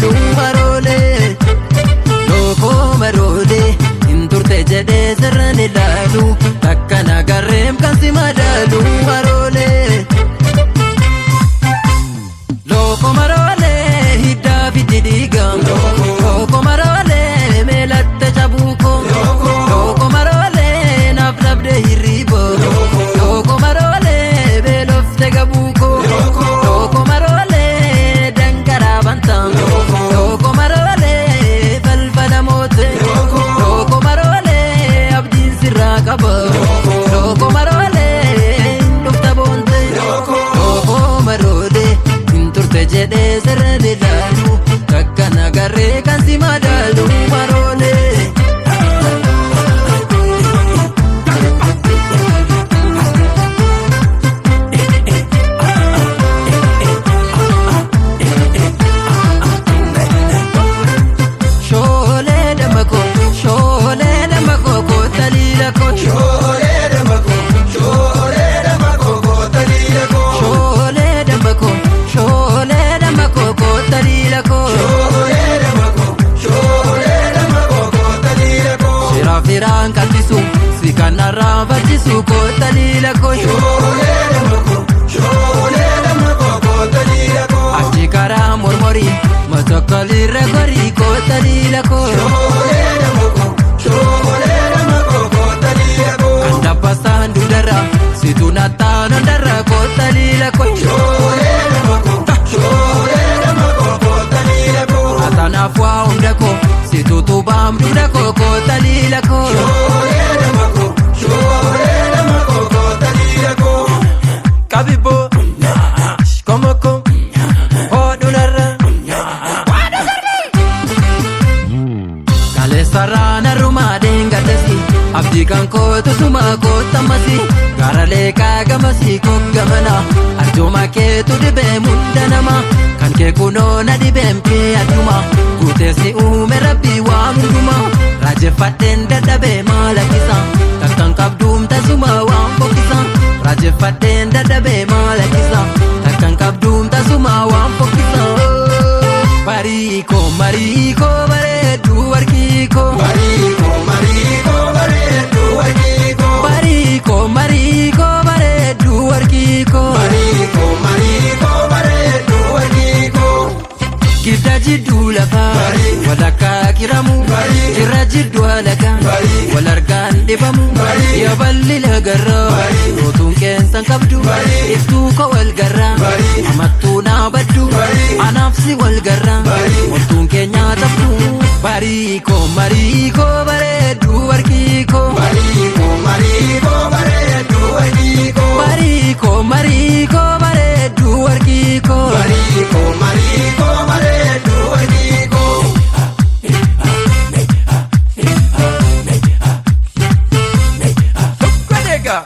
madaalu marole loko marole inturte jede sirran ilalu takka nagarreem kan si madaalu marole loko marole hidda fiddidigam loko marole melatte chabuko loko marole nafnabde hiribo loko marole belofte gabuko loko marole dankara bantam loko marole falfala mote loko marole abdin sirra kaba loko marole dufta bonte loko marole inturte jede sirre dalu takka nagarre kan si madalu marole Firaan kallisu si kanarraa barjisu kootalila koo achi karaa mormorii matokolirra gorii kootalila koo kan dabbasaan duudarra situ nattaan hundarra kootalila koo atanaaf waa hunda koo situ tubaam duuda koo kootalila koo kabibo komoko hodunarra kaleessarraan arrumaadeen gaddasi abdii kan kootu suma kootamasi gaaralee kaagamasi koggamana arjooma keetu dhibee munda nama kan kee kunoo na dhibeem kee adduma guuteessi uume rabbii waan hunduma raajeffadheen dadhabee maalakkisa takkan qabduum tasuma waan fokkisa raajeffadheen dadhabee maalakkisa takkan qabduum tasuma waan fokkisa mariikoo mariikoo bareedduu warkiikoo mariikoo mariikoo bareedduu warkiikoo mariikoo mariikoo bareedduu warkiikoo mariikoo mariikoo bareedduu warkiikoo gidda jidduu lafaa walakkaa kiramu irra jiddu alaga wal argaan dhibamu yaballi lagarraa rootuun qeensan qabdu ibtuu ko wal garraa amattuu naa baddu anaafsi wal garraa mortuun keenyaa tabdu mariikoo mariikoo bareedduu warkiikoo mariikoo mariikoo bareedduu warkiikoo mariikoo mariikoo bareedduu warkiikoo mariikoo mariikoo bareedduu warkiikoo Nega